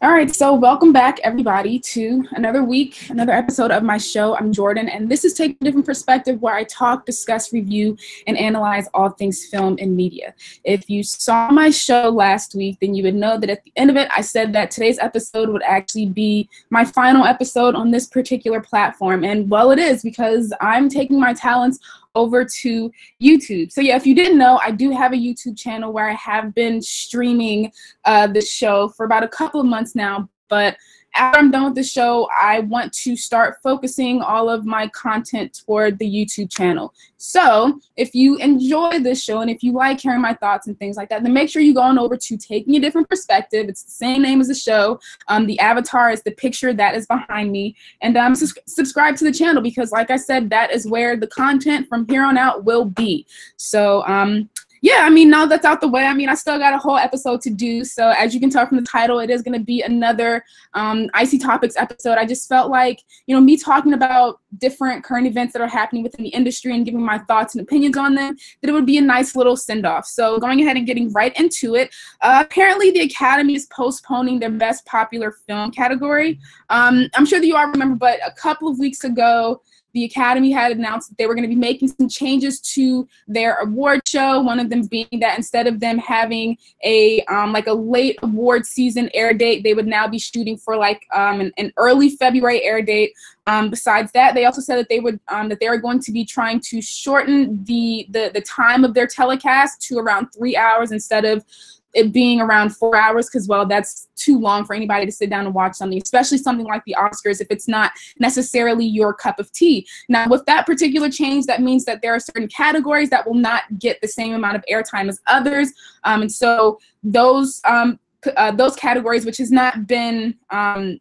All right, so welcome back, everybody, to another week, another episode of my show. I'm Jordan, and this is Take a Different Perspective, where I talk, discuss, review, and analyze all things film and media. If you saw my show last week, then you would know that at the end of it, I said that today's episode would actually be my final episode on this particular platform. And well, it is, because I'm taking my talents over to YouTube. So yeah, if you didn't know, I do have a YouTube channel where I have been streaming this show for about a couple of months now, but after I'm done with the show, I want to start focusing all of my content toward the YouTube channel. So if you enjoy this show and if you like hearing my thoughts and things like that, then make sure you go on over to Taking a Different Perspective. It's the same name as the show. The avatar is the picture that is behind me. And subscribe to the channel because, like I said, that is where the content from here on out will be. So, yeah, I mean, now that's out the way, I mean, I still got a whole episode to do. So as you can tell from the title, it is going to be another I.C.E. Topics episode. I just felt like, me talking about different current events that are happening within the industry and giving my thoughts and opinions on them, that it would be a nice little send-off. So going ahead and getting right into it, apparently the Academy is postponing their Best Popular Film category. I'm sure that you all remember, but a couple of weeks ago, the Academy had announced that they were going to be making some changes to their award show. One of them being that instead of them having a late award season air date, they would now be shooting for an early February air date. Besides that, they also said that they would that they were going to be trying to shorten the time of their telecast to around 3 hours instead of it being around 4 hours, because, well, that's too long for anybody to sit down and watch something, especially something like the Oscars, if it's not necessarily your cup of tea. Now, with that particular change, that means that there are certain categories that will not get the same amount of airtime as others, and so those categories, which has not been,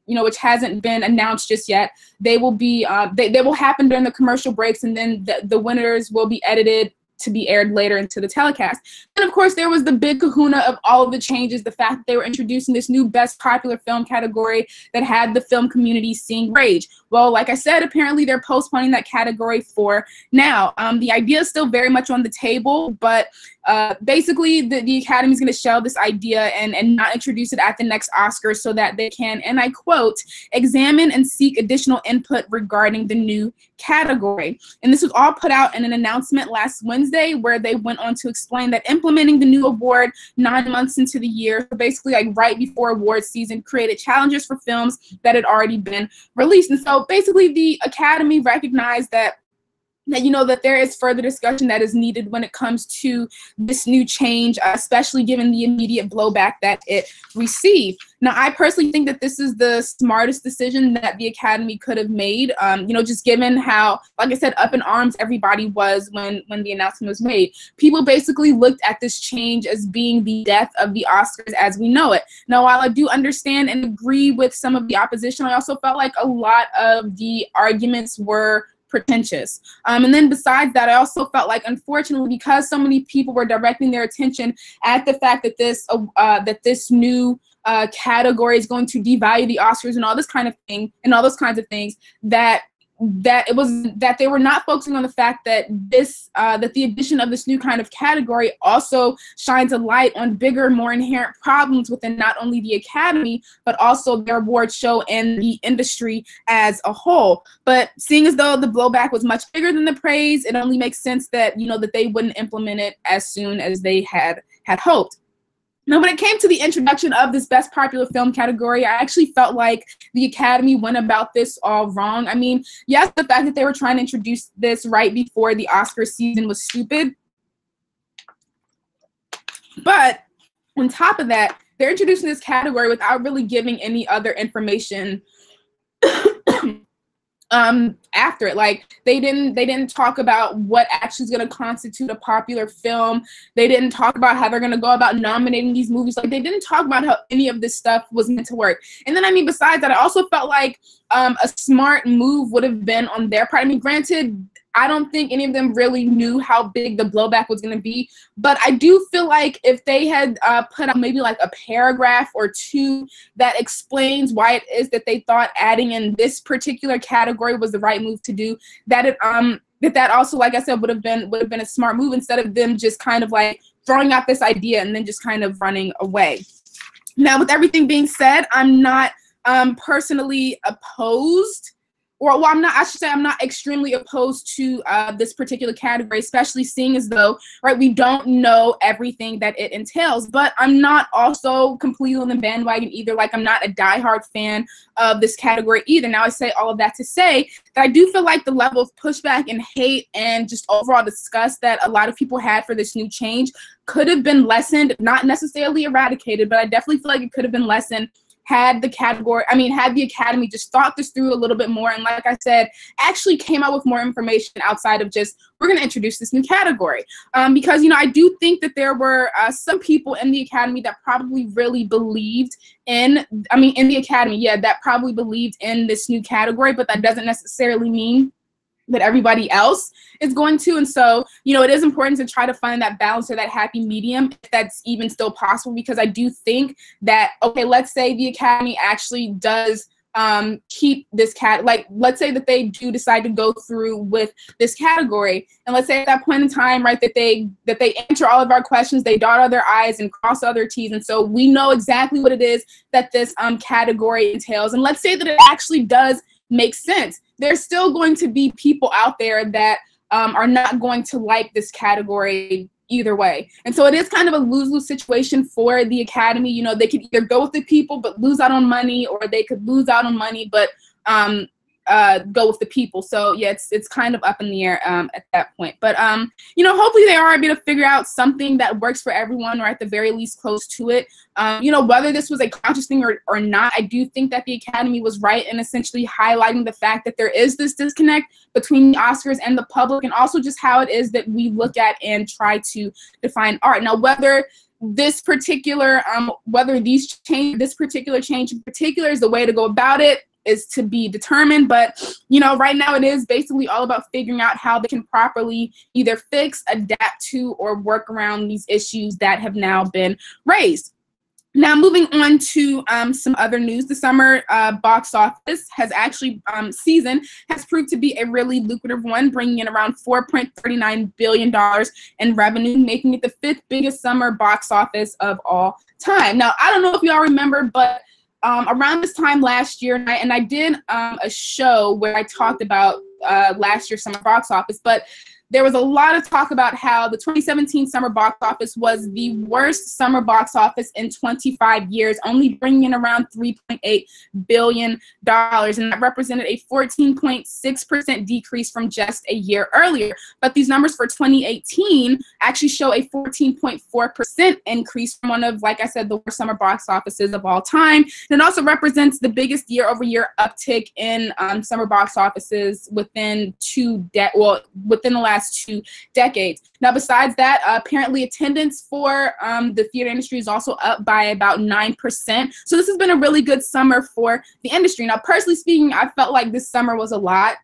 which hasn't been announced just yet, they will be, they will happen during the commercial breaks, and then the winners will be edited to be aired later into the telecast. And of course, there was the big kahuna of all of the changes, the fact that they were introducing this new Best Popular Film category that had the film community seeing rage. Well, like I said, apparently they're postponing that category for now. The idea is still very much on the table, but basically the Academy is going to shelve this idea and not introduce it at the next Oscars so that they can, and I quote, examine and seek additional input regarding the new category. And this was all put out in an announcement last Wednesday, where they went on to explain that implementing the new award 9 months into the year, so basically like right before award season, created challenges for films that had already been released. And so basically the Academy recognized that there is further discussion that is needed when it comes to this new change, especially given the immediate blowback that it received. Now, I personally think that this is the smartest decision that the Academy could have made, just given how, like I said, up in arms everybody was when the announcement was made. People basically looked at this change as being the death of the Oscars as we know it. Now, while I do understand and agree with some of the opposition, I also felt like a lot of the arguments were pretentious. And then besides that, I also felt like, unfortunately, because so many people were directing their attention at the fact that this new category is going to devalue the Oscars and all this kind of thing, and all those kinds of things, that they were not focusing on the fact that that the addition of this new kind of category also shines a light on bigger, more inherent problems within not only the Academy, but also their award show and the industry as a whole. But seeing as though the blowback was much bigger than the praise, it only makes sense that that they wouldn't implement it as soon as they had hoped. Now, when it came to the introduction of this Best Popular Film category, I actually felt like the Academy went about this all wrong. I mean, yes, the fact that they were trying to introduce this right before the Oscar season was stupid. But on top of that, they're introducing this category without really giving any other information after it. Like, they didn't talk about what actually is going to constitute a popular film. They didn't talk about how they're going to go about nominating these movies. Like, they didn't talk about how any of this stuff was meant to work. And then, I mean, besides that, I also felt like a smart move would have been on their part. I mean, granted, I don't think any of them really knew how big the blowback was going to be, but I do feel like if they had put out maybe like a paragraph or two that explains why it is that they thought adding in this particular category was the right move to do, that that also, like I said, would have been a smart move, instead of them just kind of like throwing out this idea and then just kind of running away. Now, with everything being said, I'm not personally opposed, or well, I should say I'm not extremely opposed to this particular category, especially seeing as though, right, we don't know everything that it entails. But I'm not also completely on the bandwagon either. Like, I'm not a diehard fan of this category either. Now, I say all of that to say that I do feel like the level of pushback and hate and just overall disgust that a lot of people had for this new change could have been lessened, not necessarily eradicated, but I definitely feel like it could have been lessened had the Academy just thought this through a little bit more, and like I said, actually came out with more information outside of just, we're going to introduce this new category. Because, I do think that there were some people in the Academy that probably really believed in the Academy, that probably believed in this new category, but that doesn't necessarily mean that everybody else is going to. And so, it is important to try to find that balance or that happy medium, if that's even still possible, because I do think that, okay, let's say the Academy actually does keep this let's say that they do decide to go through with this category, and let's say at that point in time, right, that they answer all of our questions, they dot all their I's and cross all their T's, and so we know exactly what it is that this category entails, and let's say that it actually does make sense. There's still going to be people out there that are not going to like this category either way. And so it is kind of a lose-lose situation for the Academy. They could either go with the people but lose out on money, or they could lose out on money but go with the people. So yeah, it's kind of up in the air at that point. But hopefully they are able to figure out something that works for everyone, or at the very least close to it. Whether this was a conscious thing or not, I do think that the Academy was right in essentially highlighting the fact that there is this disconnect between the Oscars and the public, and also just how it is that we look at and try to define art. Now, whether this particular this particular change in particular is the way to go about it is to be determined, but right now it is basically all about figuring out how they can properly either fix, adapt to, or work around these issues that have now been raised. Now, moving on to some other news, the summer box office has actually season has proved to be a really lucrative one, bringing in around $4.39 billion in revenue, making it the 5th biggest summer box office of all time. Now, I don't know if y'all remember, but around this time last year, and I did a show where I talked about last year's summer box office, but there was a lot of talk about how the 2017 summer box office was the worst summer box office in 25 years, only bringing in around $3.8 billion, and that represented a 14.6% decrease from just a year earlier. But these numbers for 2018 actually show a 14.4% increase from one of, like I said, the worst summer box offices of all time. And it also represents the biggest year-over-year uptick in summer box offices within within the last 2 decades. Now, besides that, apparently attendance for the theater industry is also up by about 9%. So this has been a really good summer for the industry. Now, personally speaking, I felt like this summer was a lot.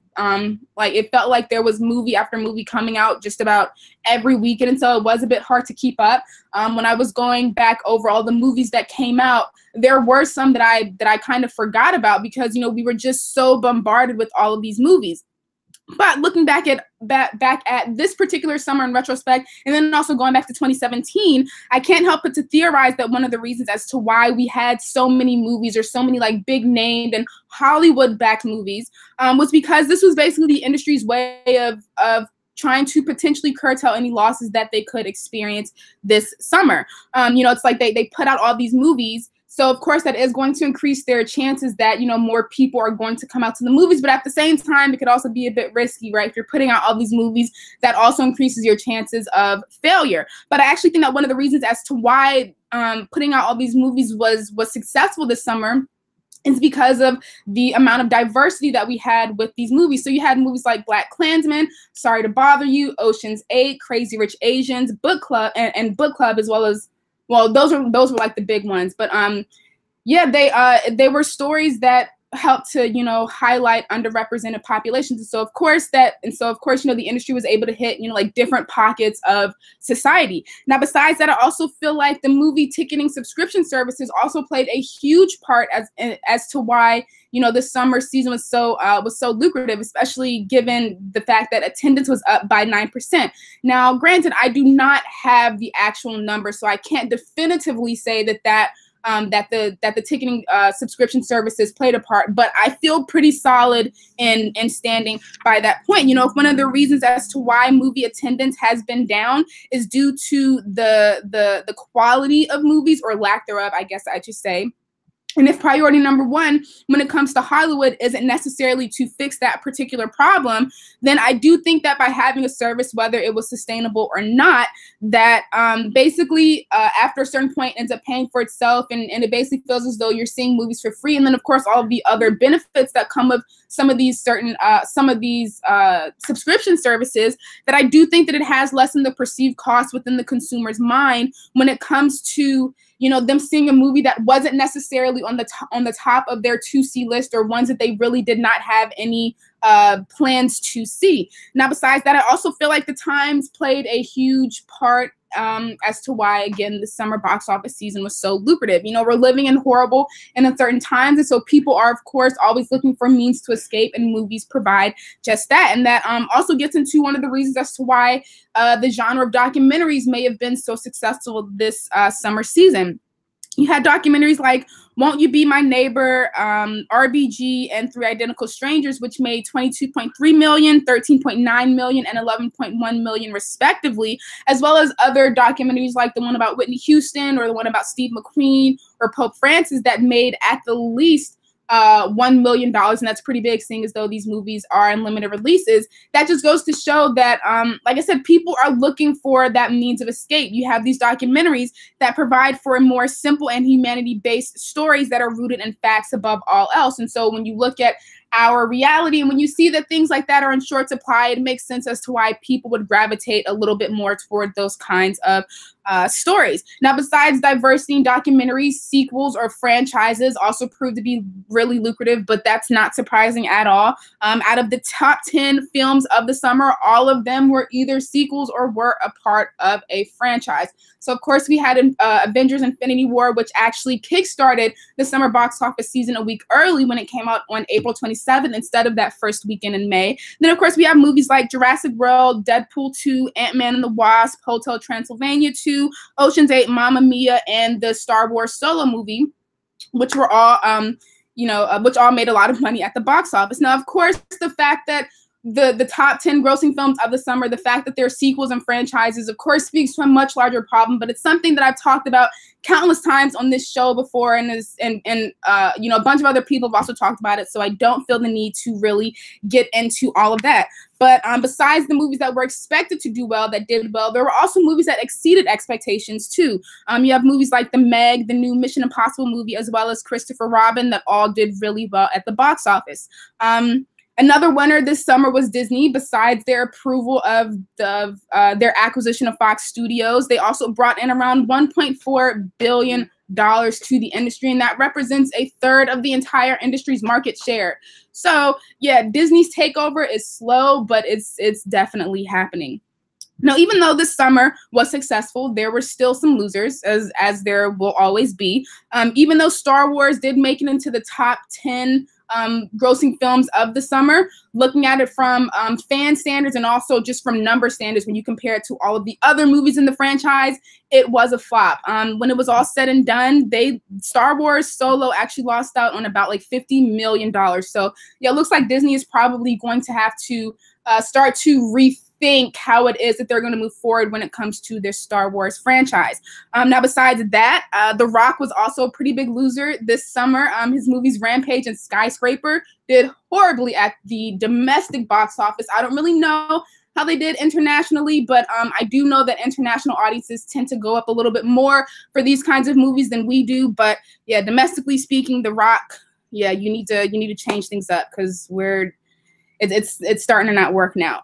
Like, it felt like there was movie after movie coming out just about every weekend, and so it was a bit hard to keep up. When I was going back over all the movies that came out, there were some that I kind of forgot about because we were just so bombarded with all of these movies. But looking back at this particular summer in retrospect, and then also going back to 2017, I can't help but to theorize that one of the reasons as to why we had so many movies, or so many like big named and Hollywood-backed movies, was because this was basically the industry's way of trying to potentially curtail any losses that they could experience this summer. It's like they put out all these movies. So, of course, that is going to increase their chances that, more people are going to come out to the movies. But at the same time, it could also be a bit risky, right? If you're putting out all these movies, that also increases your chances of failure. But I actually think that one of the reasons as to why putting out all these movies was successful this summer is because of the amount of diversity that we had with these movies. So you had movies like BlacKkKlansman, Sorry to Bother You, Ocean's 8, Crazy Rich Asians, Book Club, and Book Club, as well as, well, those were like the big ones. But yeah, they were stories that helped to highlight underrepresented populations, and so of course the industry was able to hit like different pockets of society. Now, besides that, I also feel like the movie ticketing subscription services also played a huge part as to why this summer season was so lucrative, especially given the fact that attendance was up by 9%. Now, granted, I do not have the actual number, so I can't definitively say that that the ticketing subscription services played a part. But I feel pretty solid in standing by that point. You know, one of the reasons as to why movie attendance has been down is due to the quality of movies, or lack thereof, I guess I should say. And if priority number one, when it comes to Hollywood, isn't necessarily to fix that particular problem, then I do think that by having a service, whether it was sustainable or not, that basically after a certain point ends up paying for itself, and it basically feels as though you're seeing movies for free. And then, of course, all of the other benefits that come with some of these subscription services, that I do think that it has lessened the perceived cost within the consumer's mind when it comes to, you know, them seeing a movie that wasn't necessarily on the top of their to-see list, or ones that they really did not have any plans to see. Now, besides that, I also feel like the times played a huge part as to why, again, the summer box office season was so lucrative. You know, we're living in horrible and uncertain times, and so people are, of course, always looking for means to escape, and movies provide just that. And that also gets into one of the reasons as to why the genre of documentaries may have been so successful this summer season. You had documentaries like Won't You Be My Neighbor, RBG, and Three Identical Strangers, which made $22.3 million, $13.9 million, and $11.1 million respectively, as well as other documentaries like the one about Whitney Houston, or the one about Steve McQueen, or Pope Francis, that made at the least $1 million, and that's pretty big, seeing as though these movies are in limited releases. That just goes to show that, like I said, people are looking for that means of escape. You have these documentaries that provide for more simple and humanity-based stories that are rooted in facts above all else. And so when you look at our reality, and when you see that things like that are in short supply, it makes sense as to why people would gravitate a little bit more toward those kinds of stories. Now, besides diversity in documentaries, sequels or franchises also prove to be really lucrative, but that's not surprising at all. Out of the top 10 films of the summer, all of them were either sequels or were a part of a franchise. So, of course, we had Avengers Infinity War, which actually kickstarted the summer box office season a week early when it came out on April 27th instead of that first weekend in May. Then, of course, we have movies like Jurassic World, Deadpool 2, Ant-Man and the Wasp, Hotel Transylvania 2, Ocean's 8, Mamma Mia, and the Star Wars Solo movie, which were all, which all made a lot of money at the box office. Now, of course, the fact that the top 10 grossing films of the summer, the fact that they're sequels and franchises, of course, speaks to a much larger problem, but it's something that I've talked about countless times on this show before, and a bunch of other people have also talked about it, so I don't feel the need to really get into all of that. But besides the movies that were expected to do well, that did well, there were also movies that exceeded expectations too. You have movies like The Meg, the new Mission Impossible movie, as well as Christopher Robin, that all did really well at the box office. Another winner this summer was Disney. Besides their approval of their acquisition of Fox Studios, they also brought in around $1.4 billion to the industry, and that represents a third of the entire industry's market share. So yeah, Disney's takeover is slow, but it's definitely happening. Now, even though this summer was successful, there were still some losers, as there will always be. Even though Star Wars did make it into the top 10 grossing films of the summer, looking at it from fan standards and also just from number standards, when you compare it to all of the other movies in the franchise, it was a flop. When it was all said and done, Star Wars Solo actually lost out on about like $50 million. So yeah, it looks like Disney is probably going to have to start to rethink how it is that they're going to move forward when it comes to their Star Wars franchise. Now, besides that, The Rock was also a pretty big loser this summer. His movies Rampage and Skyscraper did horribly at the domestic box office. I don't really know how they did internationally, but I do know that international audiences tend to go up a little bit more for these kinds of movies than we do. But yeah, domestically speaking, The Rock, yeah, you need to change things up, because it's starting to not work now.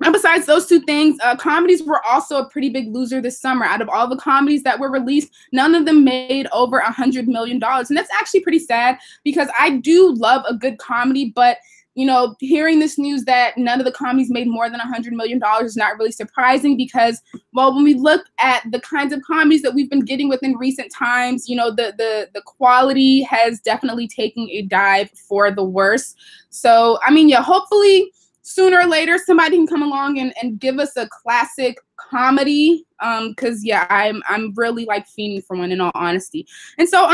Now, besides those two things, comedies were also a pretty big loser this summer. Out of all the comedies that were released, none of them made over $100 million. And that's actually pretty sad, because I do love a good comedy, but you know, hearing this news that none of the comedies made more than $100 million is not really surprising, because, well, when we look at the kinds of comedies that we've been getting within recent times, you know, the quality has definitely taken a dive for the worse. So, I mean, yeah, hopefully sooner or later somebody can come along and give us a classic comedy, because yeah, I'm really like fiending for one, in all honesty. And so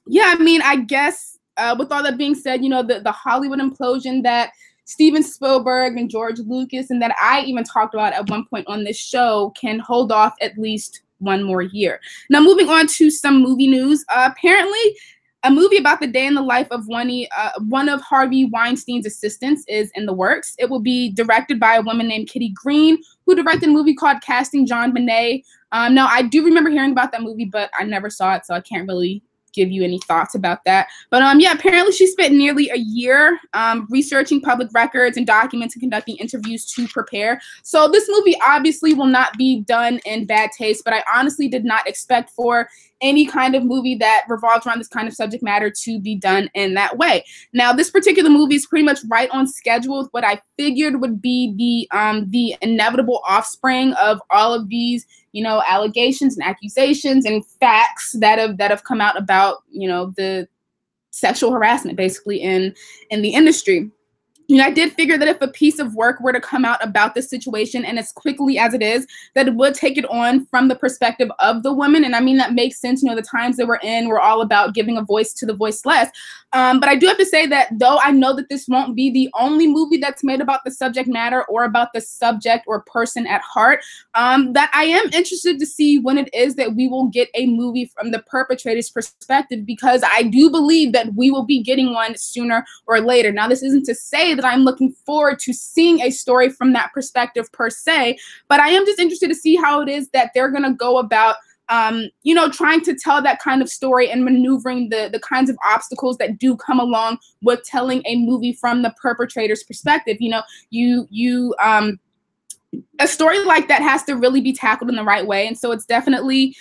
yeah, I mean, I guess with all that being said, you know, the Hollywood implosion that Steven Spielberg and George Lucas and that I even talked about at one point on this show can hold off at least one more year. Now, moving on to some movie news. Apparently, a movie about the day in the life of one of Harvey Weinstein's assistants is in the works. It will be directed by a woman named Kitty Green, who directed a movie called Casting John Bonet. Now, I do remember hearing about that movie, but I never saw it, so I can't really give you any thoughts about that. But yeah, apparently she spent nearly a year researching public records and documents and conducting interviews to prepare. So this movie obviously will not be done in bad taste, but I honestly did not expect for any kind of movie that revolves around this kind of subject matter to be done in that way. Now, this particular movie is pretty much right on schedule with what I figured would be the inevitable offspring of all of these, you know, allegations and accusations and facts that have come out about, you know, the sexual harassment basically in the industry. You know, I did figure that if a piece of work were to come out about this situation, and as quickly as it is, that it would take it on from the perspective of the woman. And I mean, that makes sense. You know, the times that we're in, we're all about giving a voice to the voiceless. But I do have to say that though I know that this won't be the only movie that's made about the subject matter or about the subject or person at heart, that I am interested to see when it is that we will get a movie from the perpetrator's perspective, because I do believe that we will be getting one sooner or later. Now, this isn't to say that I'm looking forward to seeing a story from that perspective per se, but I am just interested to see how it is that they're going to go about you know, trying to tell that kind of story and maneuvering the kinds of obstacles that do come along with telling a movie from the perpetrator's perspective. You know, a story like that has to really be tackled in the right way, and so it's definitely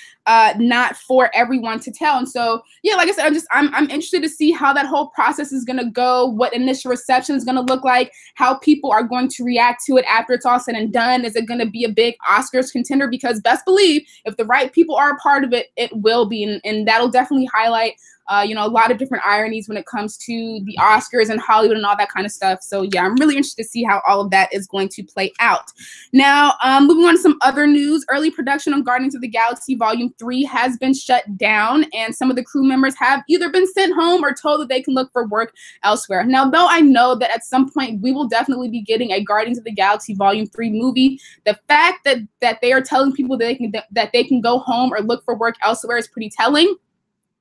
not for everyone to tell. And so, yeah, like I said, I'm interested to see how that whole process is going to go, what initial reception is going to look like, how people are going to react to it after it's all said and done. Is it going to be a big Oscars contender? Because best believe, if the right people are a part of it, it will be, and that'll definitely highlight you know, a lot of different ironies when it comes to the Oscars and Hollywood and all that kind of stuff. So yeah, I'm really interested to see how all of that is going to play out. Now, moving on to some other news. Early production on Guardians of the Galaxy Volume 3 has been shut down, and some of the crew members have either been sent home or told that they can look for work elsewhere. Now, though I know that at some point we will definitely be getting a Guardians of the Galaxy Volume 3 movie, the fact that they are telling people that they can go home or look for work elsewhere is pretty telling.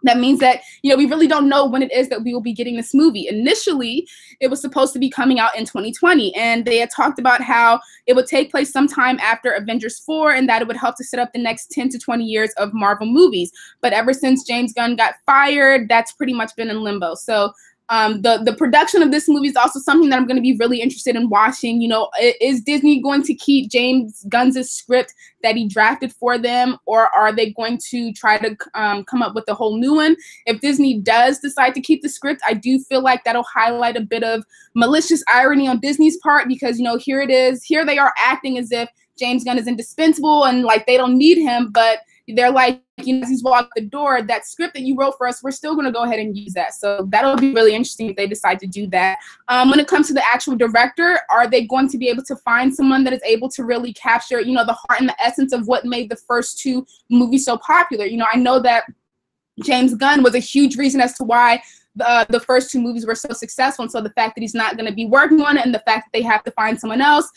That means that, you know, we really don't know when it is that we will be getting this movie. Initially, it was supposed to be coming out in 2020, and they had talked about how it would take place sometime after Avengers 4 and that it would help to set up the next 10 to 20 years of Marvel movies. But ever since James Gunn got fired, that's pretty much been in limbo. So the production of this movie is also something that I'm going to be really interested in watching. You know, is Disney going to keep James Gunn's script that he drafted for them, or are they going to try to come up with a whole new one? If Disney does decide to keep the script, I do feel like that'll highlight a bit of malicious irony on Disney's part, because, you know, here they are acting as if James Gunn is indispensable and like they don't need him, but they're like, you know, as he's walked the door, that script that you wrote for us, we're still going to go ahead and use that. So that'll be really interesting if they decide to do that. When it comes to the actual director, are they going to be able to find someone that is able to really capture, you know, the heart and the essence of what made the first two movies so popular? You know, I know that James Gunn was a huge reason as to why the first two movies were so successful. And so the fact that he's not going to be working on it and the fact that they have to find someone else,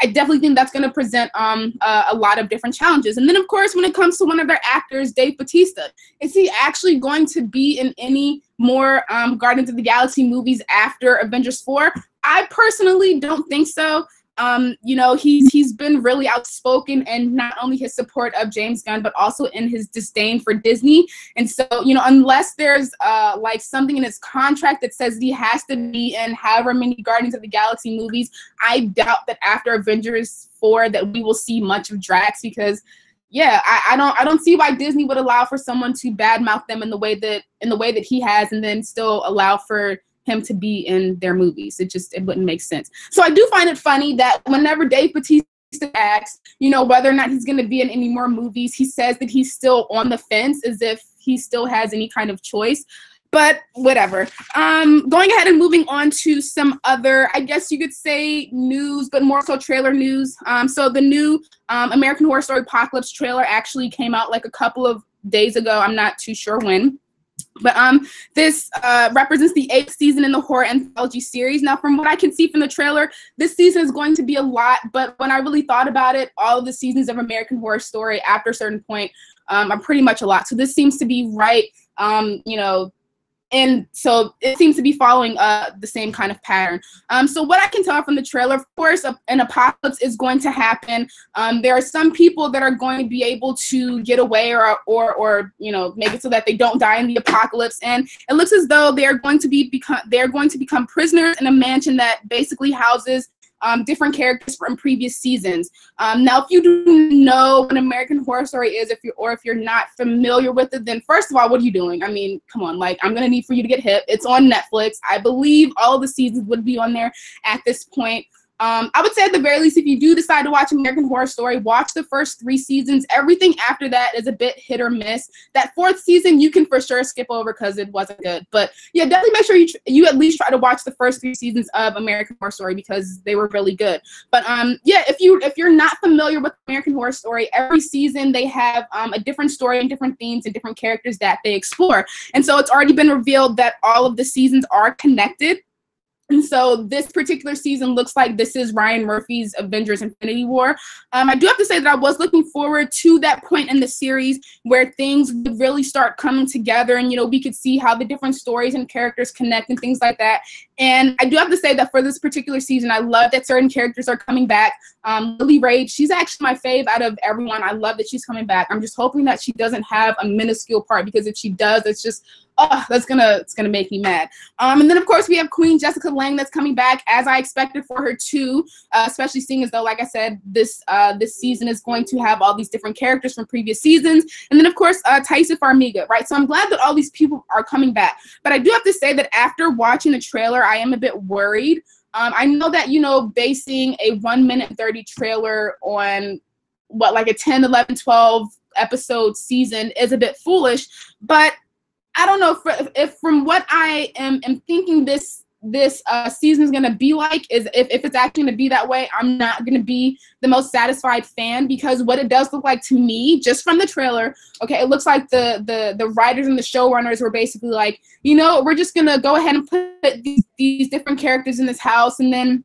I definitely think that's going to present a lot of different challenges. And then, of course, when it comes to one of their actors, Dave Bautista, is he actually going to be in any more Guardians of the Galaxy movies after Avengers 4? I personally don't think so. You know, he's been really outspoken in not only his support of James Gunn, but also in his disdain for Disney. And so, you know, unless there's like something in his contract that says he has to be in however many Guardians of the Galaxy movies, I doubt that after Avengers 4 that we will see much of Drax, because yeah, I don't see why Disney would allow for someone to badmouth them in the way that he has, and then still allow for him to be in their movies. It wouldn't make sense. So I do find it funny that whenever Dave Bautista asks, you know, whether or not he's going to be in any more movies, he says that he's still on the fence, as if he still has any kind of choice. But whatever. Going ahead and moving on to some other, I guess you could say news, but more so trailer news. So the new American Horror Story Apocalypse trailer actually came out like a couple of days ago. I'm not too sure when. But this represents the 8th season in the horror anthology series. Now, from what I can see from the trailer, this season is going to be a lot. But when I really thought about it, all of the seasons of American Horror Story after a certain point are pretty much a lot. So this seems to be right, you know, and so it seems to be following the same kind of pattern. So what I can tell from the trailer, of course, an apocalypse is going to happen. There are some people that are going to be able to get away or you know, make it so that they don't die in the apocalypse. And it looks as though they're going to become prisoners in a mansion that basically houses different characters from previous seasons. Now, if you do know what American Horror Story is, if you're not familiar with it, then first of all, what are you doing? I mean, come on, like, I'm gonna need for you to get hip. It's on Netflix. I believe all of the seasons would be on there at this point. I would say at the very least, if you do decide to watch American Horror Story, watch the first 3 seasons. Everything after that is a bit hit or miss. That 4th season, you can for sure skip over because it wasn't good. But yeah, definitely make sure you at least try to watch the first 3 seasons of American Horror Story because they were really good. But yeah, if you're not familiar with American Horror Story, every season they have a different story and different themes and different characters that they explore. And so it's already been revealed that all of the seasons are connected. And so this particular season looks like this is Ryan Murphy's Avengers Infinity War. I do have to say that I was looking forward to that point in the series where things would really start coming together and, you know, we could see how the different stories and characters connect and things like that. And I do have to say that for this particular season, I love that certain characters are coming back. Lily Rage, she's actually my fave out of everyone. I love that she's coming back. I'm just hoping that she doesn't have a minuscule part because if she does, it's just, oh, it's gonna make me mad. And then of course we have Queen Jessica Lange that's coming back as I expected for her too, especially seeing as though, like I said, this season is going to have all these different characters from previous seasons. And then of course Taissa Farmiga, right? So I'm glad that all these people are coming back. But I do have to say that after watching the trailer, I am a bit worried. I know that, you know, basing a 1 minute 30 trailer on what, like a 10, 11, 12 episode season is a bit foolish, but I don't know if from what I am thinking this season is going to be like, is if it's actually going to be that way, I'm not going to be the most satisfied fan because what it does look like to me, just from the trailer, okay, it looks like the writers and the showrunners were basically like, you know, we're just going to go ahead and put these different characters in this house and then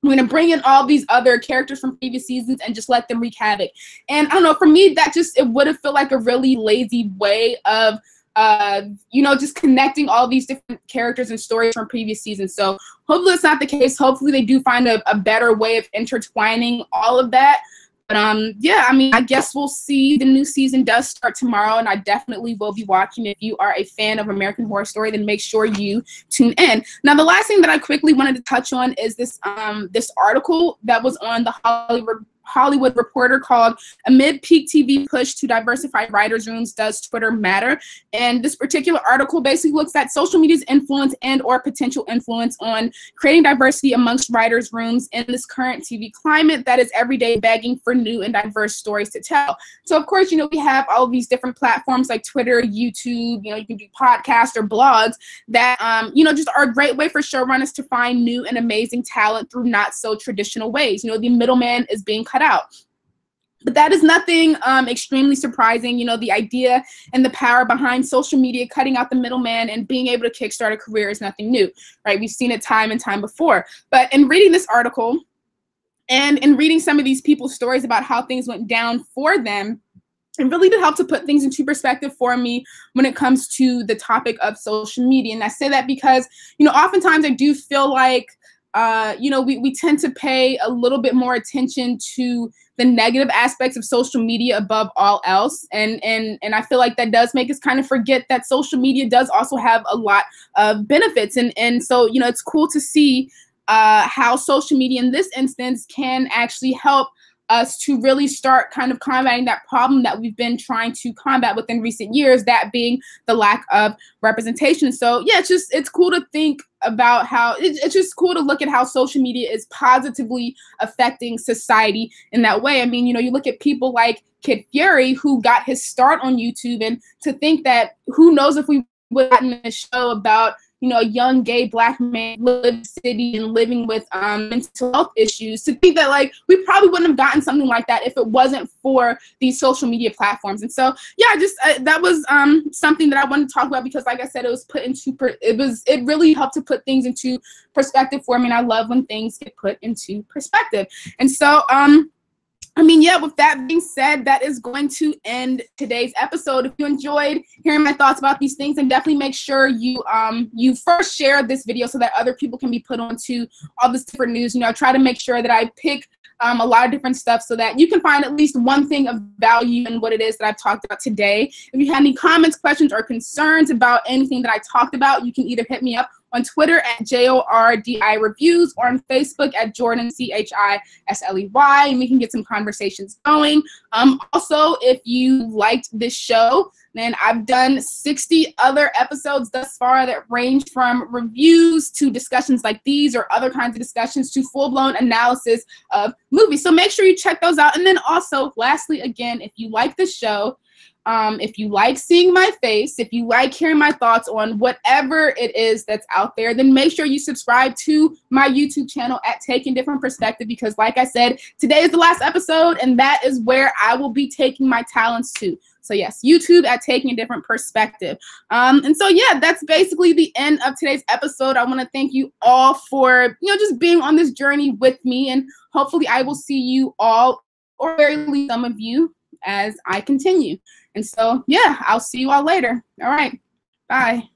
we're going to bring in all these other characters from previous seasons and just let them wreak havoc. And I don't know, for me, that just, it would have felt like a really lazy way of you know, just connecting all these different characters and stories from previous seasons. So hopefully it's not the case. Hopefully they do find a better way of intertwining all of that. But yeah, I mean, I guess we'll see. The new season does start tomorrow, and I definitely will be watching. If you are a fan of American Horror Story, then make sure you tune in. Now, the last thing that I quickly wanted to touch on is this this article that was on the Hollywood Reporter called "Amid Peak TV Push to Diversify Writers' Rooms, Does Twitter Matter?" And this particular article basically looks at social media's influence and or potential influence on creating diversity amongst writers' rooms in this current TV climate that is every day begging for new and diverse stories to tell. So of course, you know, we have all of these different platforms like Twitter, YouTube, you know, you can do podcasts or blogs that, you know, just are a great way for showrunners to find new and amazing talent through not so traditional ways. You know, the middleman is being cut out. But that is nothing extremely surprising. You know, the idea and the power behind social media, cutting out the middleman and being able to kickstart a career is nothing new, right? We've seen it time and time before. But in reading this article and in reading some of these people's stories about how things went down for them, it really did help to put things into perspective for me when it comes to the topic of social media. And I say that because, you know, oftentimes I do feel like, you know, we tend to pay a little bit more attention to the negative aspects of social media above all else. And I feel like that does make us kind of forget that social media does also have a lot of benefits. And so, you know, it's cool to see how social media in this instance can actually help us to really start kind of combating that problem that we've been trying to combat within recent years, that being the lack of representation. So yeah, it's cool to think about how it's just cool to look at how social media is positively affecting society in that way. I mean, you know, you look at people like Kid Fury, who got his start on YouTube, and to think that who knows if we would have gotten a show about, you know, a young gay Black man living in the city and living with mental health issues, to think that, like, we probably wouldn't have gotten something like that if it wasn't for these social media platforms. And so, yeah, just that was something that I wanted to talk about, because, like I said, it was put into it really helped to put things into perspective for me, and I love when things get put into perspective. And so, I mean, yeah, with that being said, that is going to end today's episode. If you enjoyed hearing my thoughts about these things, then definitely make sure you you first share this video so that other people can be put onto all this different news. You know, I try to make sure that I pick a lot of different stuff so that you can find at least one thing of value in what it is that I've talked about today. If you have any comments, questions, or concerns about anything that I talked about, you can either hit me up on Twitter at JORDI Reviews, or on Facebook at Jordan CHISLEY, and we can get some conversations going. Also, if you liked this show, then I've done 60 other episodes thus far that range from reviews to discussions like these, or other kinds of discussions, to full-blown analysis of movies. So make sure you check those out. And then also, lastly, again, if you like the show, if you like seeing my face, if you like hearing my thoughts on whatever it is that's out there, then make sure you subscribe to my YouTube channel at Taking Different Perspective, because, like I said, today is the last episode, and that is where I will be taking my talents to. So yes, YouTube at Taking a Different Perspective. And so, yeah, that's basically the end of today's episode. I want to thank you all for, you know, just being on this journey with me, and hopefully I will see you all, or very least some of you, as I continue. And so, yeah, I'll see you all later. All right. Bye.